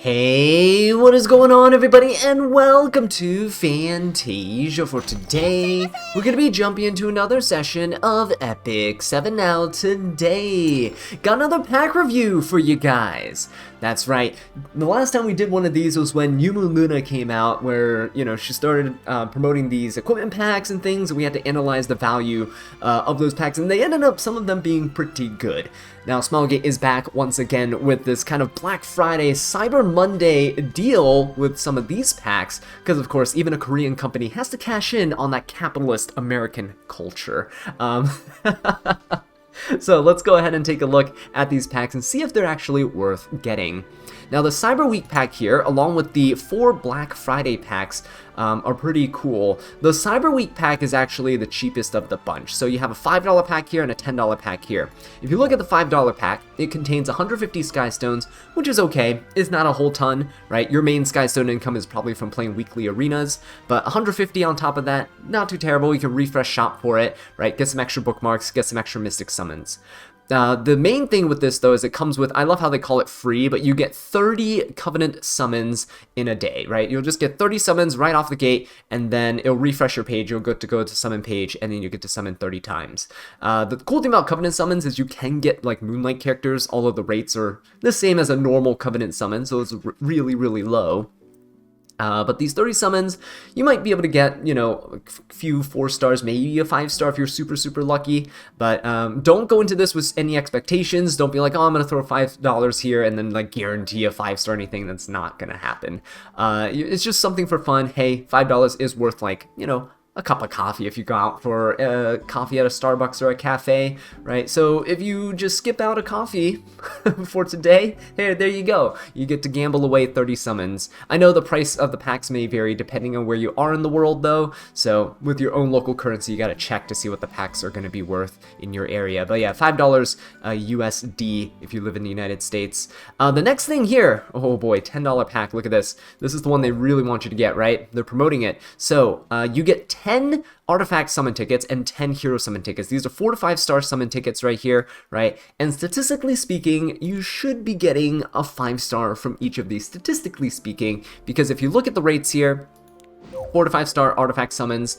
Hey, what is going on everybody, and welcome to Fantasia. For today, we're going to be jumping into another session of Epic 7 Now today. Got another pack review for you guys. That's right, the last time we did one of these was when Yumu Luna came out, where, you know, she started promoting these equipment packs and things, and we had to analyze the value of those packs, and they ended up, some of them being pretty good. Now, Smilegate is back once again with this kind of Black Friday, Cyber Monday deal with some of these packs, because of course, even a Korean company has to cash in on that capitalist American culture. So let's go ahead and take a look at these packs and see if they're actually worth getting. Now, the Cyber Week pack here, along with the 4 Black Friday packs, are pretty cool. The Cyber Week pack is actually the cheapest of the bunch. So you have a $5 pack here and a $10 pack here. If you look at the $5 pack, it contains 150 Skystones, which is okay. It's not a whole ton, right? Your main Skystone income is probably from playing weekly arenas, but 150 on top of that, not too terrible. You can refresh shop for it, right? Get some extra bookmarks, get some extra Mystic Summons. The main thing with this, though, is it comes with, I love how they call it free, but you get 30 Covenant summons in a day, right? You'll just get 30 summons right off the gate, and then it'll refresh your page. You'll go to summon page, and then you get to summon 30 times. The cool thing about Covenant summons is you can get, like, Moonlight characters. All of the rates are the same as a normal Covenant summon, so it's really, really low. But these 30 summons, you might be able to get, you know, a few 4 stars, maybe a 5-star if you're super, super lucky. But don't go into this with any expectations. Don't be like, oh, I'm going to throw $5 here and then, like, guarantee a 5-star anything. That's not going to happen. It's just something for fun. Hey, $5 is worth, like, you know, a cup of coffee if you go out for coffee at a Starbucks or a cafe, right? So if you just skip out a coffee for today, hey, there you go. You get to gamble away 30 summons. I know the price of the packs may vary depending on where you are in the world, though, so with your own local currency, you gotta check to see what the packs are gonna be worth in your area. But yeah, $5 USD if you live in the United States. The next thing here, oh boy, $10 pack, look at this. This is the one they really want you to get, right? They're promoting it. So you get 10 artifact summon tickets and 10 hero summon tickets. These are 4 to 5-star summon tickets right here, right? And statistically speaking, you should be getting a 5-star from each of these, statistically speaking, because if you look at the rates here, 4 to 5-star artifact summons,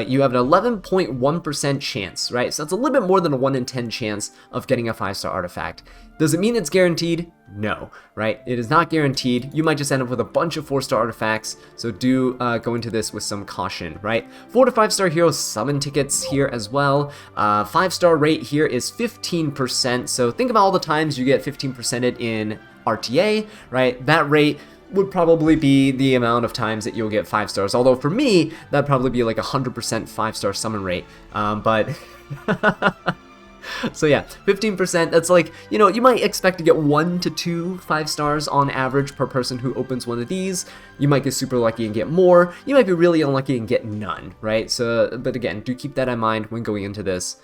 you have an 11.1% chance, right? So that's a little bit more than a 1 in 10 chance of getting a 5-star artifact. Does it mean it's guaranteed? No, right? It is not guaranteed. You might just end up with a bunch of 4-star artifacts, so do go into this with some caution, right? 4 to 5-star hero summon tickets here as well. 5-star rate here is 15%, so think about all the times you get 15%ed in RTA, right? That rate would probably be the amount of times that you'll get 5 stars. Although for me, that'd probably be like 100% 5-star summon rate. But so yeah, 15%, that's like, you know, you might expect to get 1 to 2 5-stars on average per person who opens one of these. You might get super lucky and get more. You might be really unlucky and get none, right? So, but again, do keep that in mind when going into this.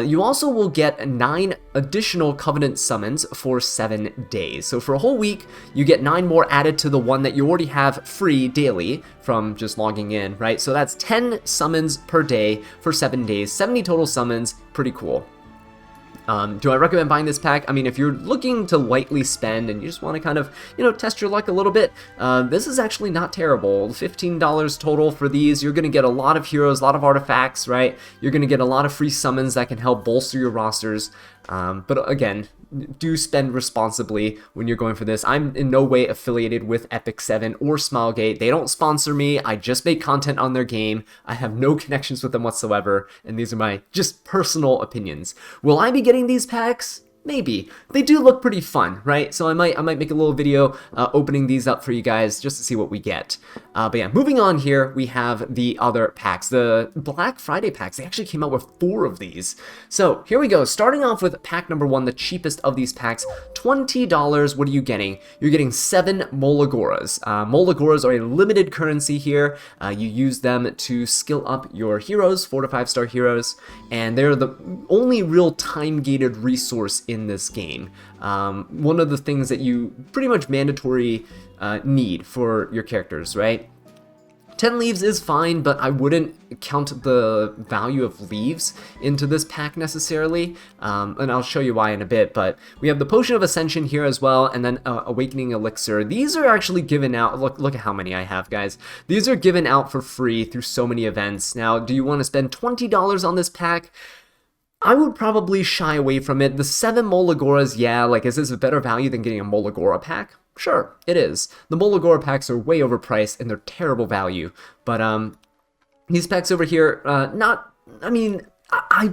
You also will get 9 additional Covenant summons for 7 days. So for a whole week, you get 9 more added to the one that you already have free daily from just logging in, right? So that's 10 summons per day for 7 days, 70 total summons, pretty cool. Do I recommend buying this pack? I mean, if you're looking to lightly spend and you just want to kind of, you know, test your luck a little bit, this is actually not terrible. $15 total for these. You're going to get a lot of heroes, a lot of artifacts, right? You're going to get a lot of free summons that can help bolster your rosters. But again, do spend responsibly when you're going for this. I'm in no way affiliated with Epic 7 or Smilegate. They don't sponsor me. I just make content on their game. I have no connections with them whatsoever, and these are my just personal opinions. Will I be getting these packs? Maybe. They do look pretty fun, right? So I might make a little video opening these up for you guys just to see what we get. But yeah, moving on here, we have the other packs. The Black Friday packs, they actually came out with 4 of these. So here we go. Starting off with pack number 1, the cheapest of these packs, $20. What are you getting? You're getting 7 Molagoras. Molagoras are a limited currency here. You use them to skill up your heroes, 4 to 5-star heroes, and they're the only real time-gated resource in this game. One of the things that you pretty much mandatory need for your characters, right? 10 leaves is fine, but I wouldn't count the value of leaves into this pack necessarily, and I'll show you why in a bit. But we have the Potion of Ascension here as well, and then Awakening Elixir. These are actually given out. Look at how many I have, guys. These are given out for free through so many events. Now, do you want to spend $20 on this pack? I would probably shy away from it. The 7 Molagoras, yeah, like, is this a better value than getting a Molagora pack? Sure, it is. The Molagora packs are way overpriced and they're terrible value. But these packs over here, I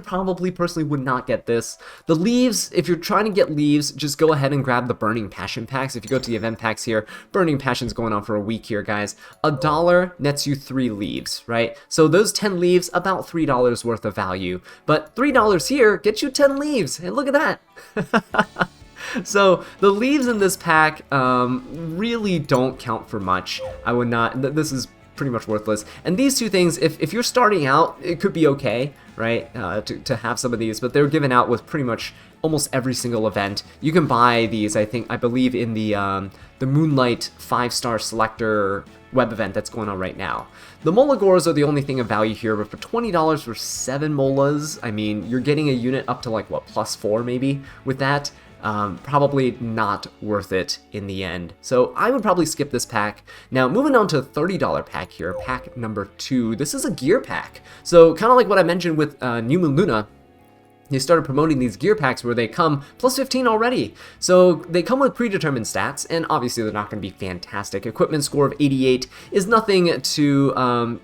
probably personally would not get this. The leaves, if you're trying to get leaves, just go ahead and grab the Burning Passion packs. If you go to the event packs here, Burning Passion's going on for a week here, guys. $1 nets you 3 leaves, right? So those 10 leaves, about $3 worth of value. But $3 here gets you 10 leaves, and look at that. So the leaves in this pack really don't count for much. I would not, this is pretty much worthless. And these two things, if you're starting out, it could be okay, right, to have some of these, but they're given out with pretty much almost every single event. You can buy these, I believe in the Moonlight 5-star selector web event that's going on right now. The Molagoras are the only thing of value here, but for $20 for 7 Molas, I mean, you're getting a unit up to like, what, +4 maybe with that? Probably not worth it in the end. So I would probably skip this pack. Now moving on to a $30 pack here, pack number 2. This is a gear pack. So kind of like what I mentioned with New Moon Luna, they started promoting these gear packs where they come +15 already. So they come with predetermined stats, and obviously they're not going to be fantastic. Equipment score of 88 is nothing to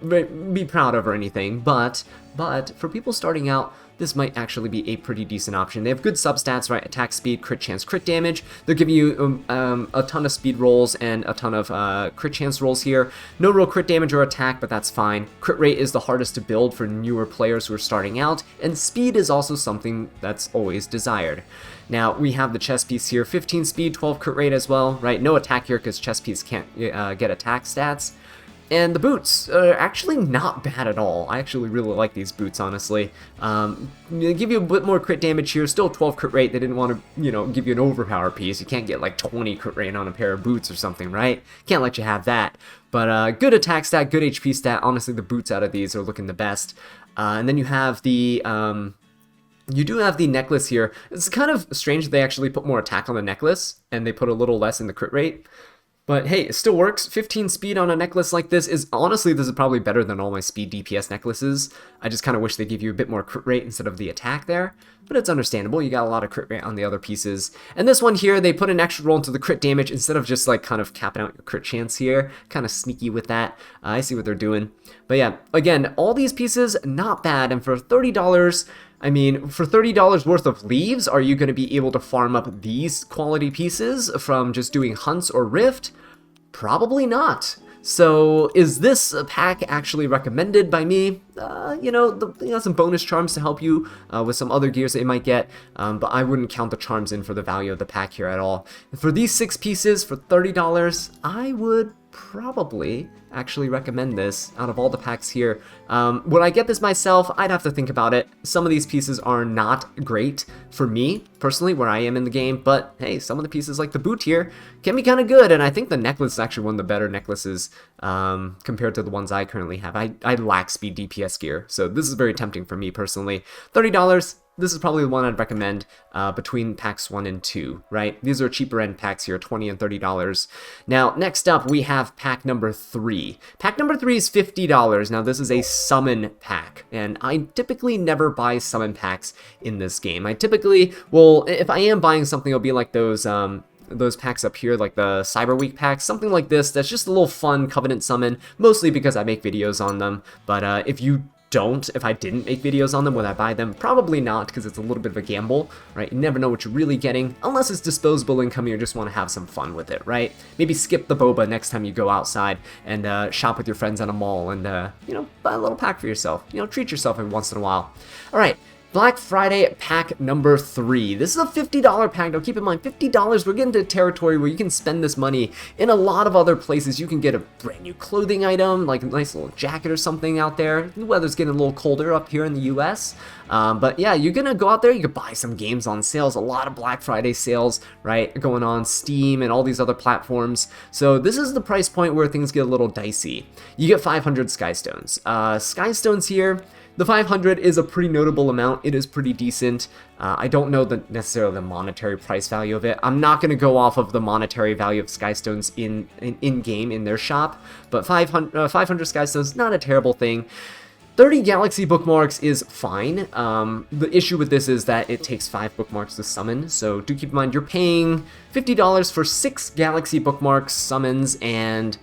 be proud of or anything, but for people starting out, this might actually be a pretty decent option. They have good substats, right? Attack speed, crit chance, crit damage. They're giving you a ton of speed rolls and a ton of crit chance rolls here. No real crit damage or attack, but that's fine. Crit rate is the hardest to build for newer players who are starting out, and speed is also something that's always desired. Now, we have the chest piece here, 15 speed, 12 crit rate as well, right? No attack here because chest piece can't get attack stats. And the boots are actually not bad at all. I actually really like these boots, honestly. They give you a bit more crit damage here, still 12 crit rate. They didn't want to, give you an overpower piece. You can't get like 20 crit rate on a pair of boots or something, right? Can't let you have that. But good attack stat, good HP stat. Honestly, the boots out of these are looking the best. And then you have the... You do have the necklace here. It's kind of strange that they actually put more attack on the necklace, and they put a little less in the crit rate. But hey, it still works. 15 speed on a necklace like this is, honestly, this is probably better than all my speed DPS necklaces. I just kind of wish they give you a bit more crit rate instead of the attack there. But it's understandable, you got a lot of crit rate on the other pieces. And this one here, they put an extra roll into the crit damage instead of just like kind of capping out your crit chance here. Kind of sneaky with that. I see what they're doing. But yeah, again, all these pieces, not bad. And for $30, I mean, for $30 worth of leaves, are you going to be able to farm up these quality pieces from just doing hunts or rift? Probably not. So is this pack actually recommended by me? Some bonus charms to help you with some other gears that you might get, but I wouldn't count the charms in for the value of the pack here at all. For these 6 pieces for $30, I would probably actually recommend this out of all the packs here. Would I get this myself? I'd have to think about it. Some of these pieces are not great for me, personally, where I am in the game, but hey, some of the pieces like the boot here can be kind of good, and I think the necklace is actually one of the better necklaces compared to the ones I currently have. I lack speed DPS gear, so this is very tempting for me personally. $30, this is probably the one I'd recommend between packs 1 and 2, right? These are cheaper end packs here, $20 and $30. Now, next up, we have pack number 3. Pack number 3 is $50. Now, this is a summon pack, and I typically never buy summon packs in this game. I typically will, if I am buying something, it'll be like those packs up here, like the Cyber Week packs, something like this. That's just a little fun Covenant summon, mostly because I make videos on them. But if I didn't make videos on them, would I buy them? Probably not, because it's a little bit of a gamble, right? You never know what you're really getting, unless it's disposable income and you just want to have some fun with it, right? Maybe skip the boba next time you go outside and shop with your friends at a mall and, buy a little pack for yourself. Treat yourself every once in a while. All right. Black Friday pack number 3. This is a $50 pack. Now keep in mind, $50, we're getting to territory where you can spend this money in a lot of other places. You can get a brand new clothing item, like a nice little jacket or something out there. The weather's getting a little colder up here in the US. But yeah, you're gonna go out there, you could buy some games on sales, a lot of Black Friday sales, right, going on Steam and all these other platforms. So this is the price point where things get a little dicey. You get 500 Skystones. Skystones here, the 500 is a pretty notable amount. It is pretty decent. I don't know necessarily the monetary price value of it. I'm not going to go off of the monetary value of Skystones in-game in their shop, but 500 Skystones, not a terrible thing. 30 Galaxy bookmarks is fine. The issue with this is that it takes 5 bookmarks to summon, so do keep in mind you're paying $50 for 6 Galaxy bookmarks, summons, and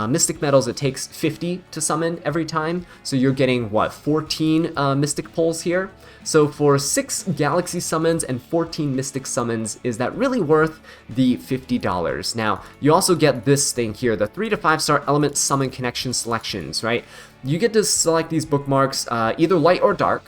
Mystic Medals. It takes 50 to summon every time, so you're getting, what, 14 Mystic Pulls here? So for 6 Galaxy summons and 14 Mystic summons, is that really worth the $50? Now, you also get this thing here, the 3 to 5 star element summon connection selections, right? You get to select these bookmarks, either light or dark.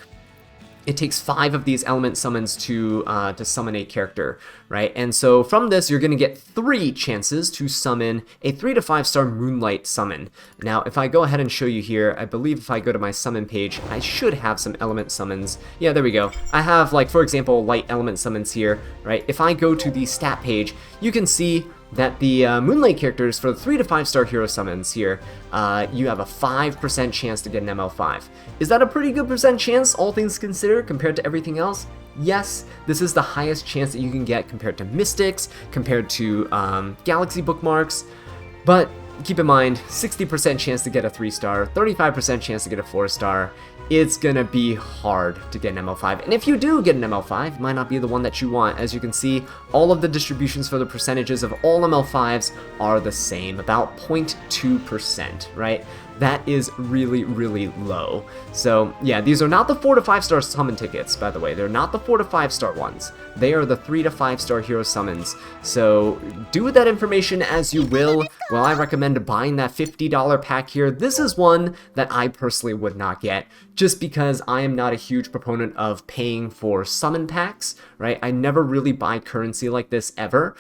It takes 5 of these element summons to summon a character, right? And so from this, you're going to get 3 chances to summon a 3 to 5 star Moonlight summon. Now, if I go ahead and show you here, I believe if I go to my summon page, I should have some element summons. Yeah, there we go. I have, like, for example, light element summons here, right? If I go to the stat page, you can see that the Moonlight characters for the 3 to 5 star hero summons here, you have a 5% chance to get an ML5. Is that a pretty good percent chance, all things considered, compared to everything else? Yes, this is the highest chance that you can get compared to Mystics, compared to Galaxy bookmarks, but keep in mind, 60% chance to get a 3-star, 35% chance to get a 4-star. It's gonna be hard to get an ML5, and if you do get an ML5, it might not be the one that you want. As you can see, all of the distributions for the percentages of all ML5s are the same, about 0.2%, right? That is really, really low. So yeah, these are not the 4 to 5 star summon tickets, by the way. They're not the 4 to 5 star ones. They are the 3 to 5 star hero summons. So do with that information as you will. Well, I recommend buying that $50 pack here. This is one that I personally would not get, just because I am not a huge proponent of paying for summon packs, right? I never really buy currency like this ever.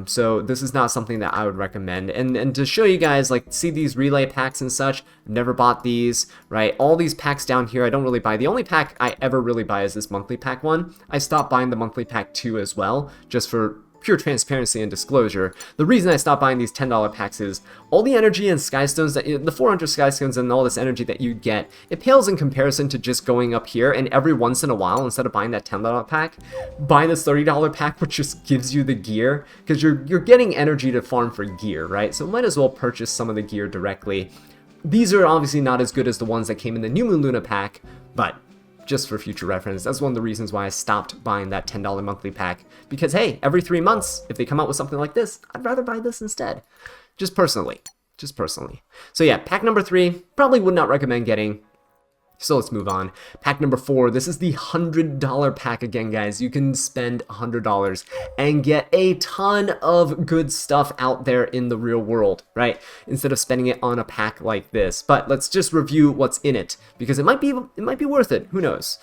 So this is not something that I would recommend. And to show you guys, like, see these relay packs and such, never bought these, right? All these packs down here, I don't really buy. The only pack I ever really buy is this monthly pack one. I stopped buying the monthly pack 2 as well, just for pure transparency and disclosure. The reason I stopped buying these $10 packs is all the energy and Skystones, the 400 Skystones and all this energy that you get, it pales in comparison to just going up here and every once in a while, instead of buying that $10 pack, buying this $30 pack, which just gives you the gear, because you're getting energy to farm for gear, right? So might as well purchase some of the gear directly. These are obviously not as good as the ones that came in the New Moon Luna pack, but just for future reference, that's one of the reasons why I stopped buying that $10 monthly pack. Because hey, every 3 months, if they come out with something like this, I'd rather buy this instead. Just personally. So yeah, pack number 3, probably would not recommend getting. So let's move on. Pack number 4, this is the $100 pack again, guys. You can spend $100 and get a ton of good stuff out there in the real world, right? Instead of spending it on a pack like this. But let's just review what's in it, because it might be worth it. Who knows?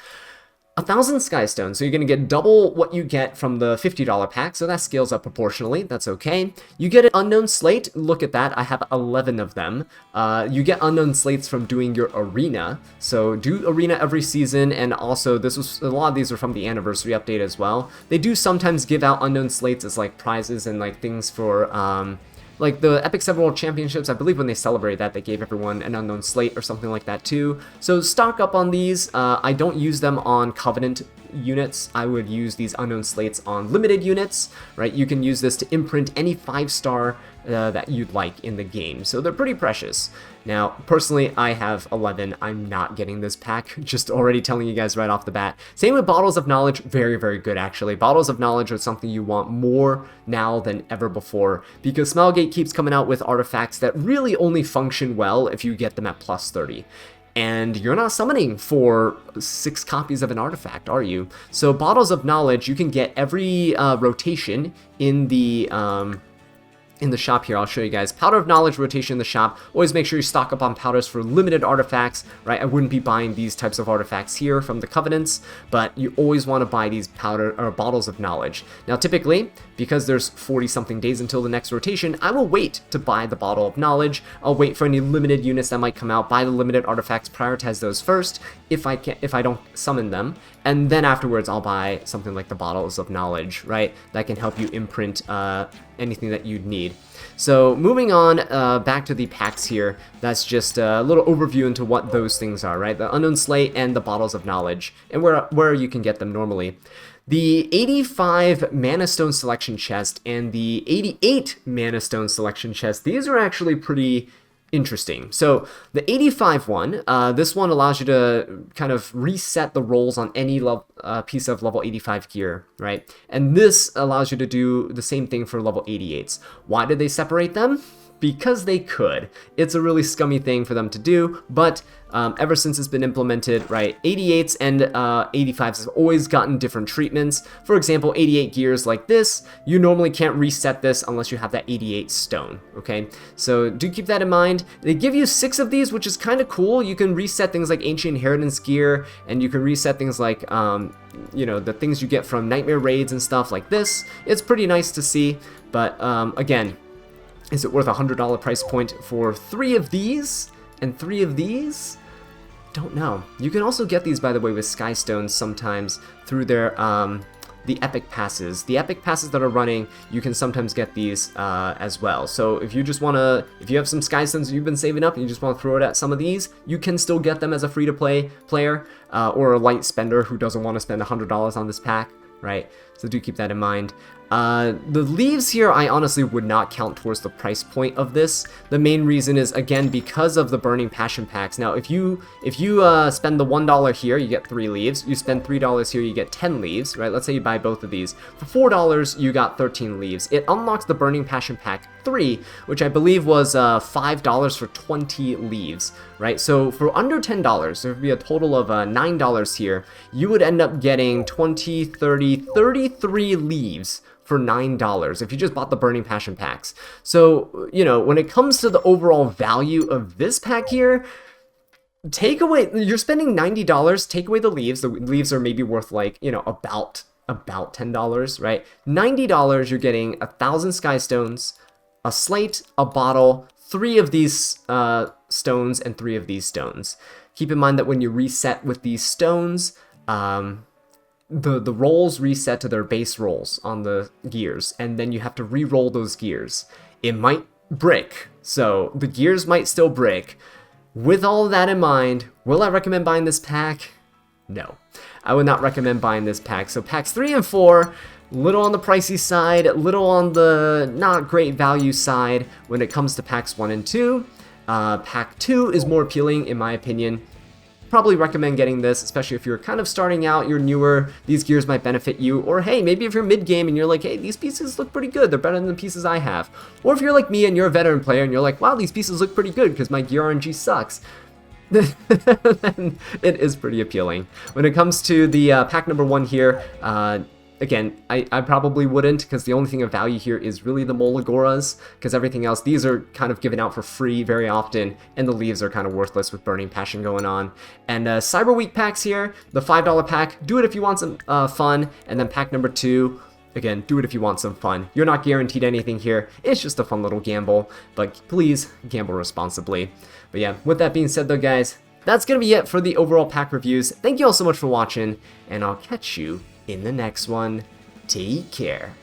1,000 Skystones, so you're going to get double what you get from the $50 pack, so that scales up proportionally. That's okay. You get an Unknown Slate. Look at that. I have 11 of them. You get Unknown Slates from doing your Arena, so do Arena every season, and also a lot of these are from the Anniversary Update as well. They do sometimes give out Unknown Slates as like prizes and like things for like the Epic 7 World Championships. I believe when they celebrated that, they gave everyone an Unknown Slate or something like that too. So stock up on these. I don't use them on Covenant units. I would use these Unknown Slates on limited units, right? You can use this to imprint any 5-star that you'd like in the game. So they're pretty precious. Now, personally, I have 11. I'm not getting this pack, just already telling you guys right off the bat. Same with Bottles of Knowledge, very, very good actually. Bottles of Knowledge are something you want more now than ever before, because Smilegate keeps coming out with artifacts that really only function well if you get them at plus 30. And you're not summoning for 6 copies of an artifact, are you? So Bottles of Knowledge, you can get every rotation in the in the shop here. I'll show you guys. Powder of Knowledge rotation in the shop. Always make sure you stock up on powders for limited artifacts, right? I wouldn't be buying these types of artifacts here from the Covenants, but you always want to buy these powder or bottles of knowledge. Now, typically, because there's 40-something days until the next rotation, I will wait to buy the bottle of knowledge. I'll wait for any limited units that might come out, buy the limited artifacts, prioritize those first if I don't summon them, and then afterwards I'll buy something like the bottles of knowledge, right? That can help you imprint anything that you'd need. So moving on back to the packs here, that's just a little overview into what those things are, right? The Unknown Slate and the Bottles of Knowledge, and where you can get them normally. The 85 Mana Stone Selection Chest and the 88 Mana Stone Selection Chest, these are actually pretty interesting. So the 85 one, this one allows you to kind of reset the rolls on any piece of level 85 gear, right? And this allows you to do the same thing for level 88s. Why did they separate them? Because they could. It's a really scummy thing for them to do, but ever since it's been implemented, right, 88s and 85s have always gotten different treatments. For example, 88 gears like this, you normally can't reset this unless you have that 88 stone, okay? So do keep that in mind. They give you 6 of these, which is kind of cool. You can reset things like Ancient Inheritance gear, and you can reset things like, you know, the things you get from Nightmare Raids and stuff like this. It's pretty nice to see, but again, is it worth a $100 price point for 3 of these and 3 of these? Don't know. You can also get these, by the way, with Sky Stones sometimes through their the Epic Passes. The Epic Passes that are running, you can sometimes get these as well. So if you just want to, if you have some Sky Stones that you've been saving up and you just want to throw it at some of these, you can still get them as a free-to-play player or a light spender who doesn't want to spend $100 on this pack, right? So do keep that in mind. The leaves here, I honestly would not count towards the price point of this. The main reason is, again, because of the Burning Passion packs. Now, if you spend the $1 here, you get 3 leaves. You spend $3 here, you get 10 leaves, right? Let's say you buy both of these. For $4, you got 13 leaves. It unlocks the Burning Passion pack 3, which I believe was $5 for 20 leaves, right? So for under $10, there would be a total of $9 here. You would end up getting 20, 30, 33 leaves for $9 if you just bought the Burning Passion packs. So, you know, when it comes to the overall value of this pack here, take away, you're spending $90, take away the leaves. The leaves are maybe worth like, you know, about $10, right? $90, you're getting 1,000 Sky Stones, a slate, a bottle, 3 of these stones, and 3 of these stones. Keep in mind that when you reset with these stones, the rolls reset to their base rolls on the gears, and then you have to re-roll those gears. It might brick, so the gears might still brick. With all of that in mind, will I recommend buying this pack? No, I would not recommend buying this pack. So packs 3 and 4, little on the pricey side, little on the not great value side when it comes to packs 1 and 2. Pack 2 is more appealing in my opinion. Probably recommend getting this, especially if you're kind of starting out, you're newer, these gears might benefit you, or hey, maybe if you're mid-game and you're like, hey, these pieces look pretty good, they're better than the pieces I have. Or if you're like me and you're a veteran player and you're like, wow, these pieces look pretty good because my gear RNG sucks, then it is pretty appealing. When it comes to the pack number 1 here, again, I probably wouldn't, because the only thing of value here is really the Molagoras, because everything else, these are kind of given out for free very often, and the leaves are kind of worthless with Burning Passion going on. And Cyber Week packs here, the $5 pack, do it if you want some fun, and then pack number 2, again, do it if you want some fun. You're not guaranteed anything here, it's just a fun little gamble, but please gamble responsibly. But yeah, with that being said though guys, that's going to be it for the overall pack reviews. Thank you all so much for watching, and I'll catch you in the next one. Take care.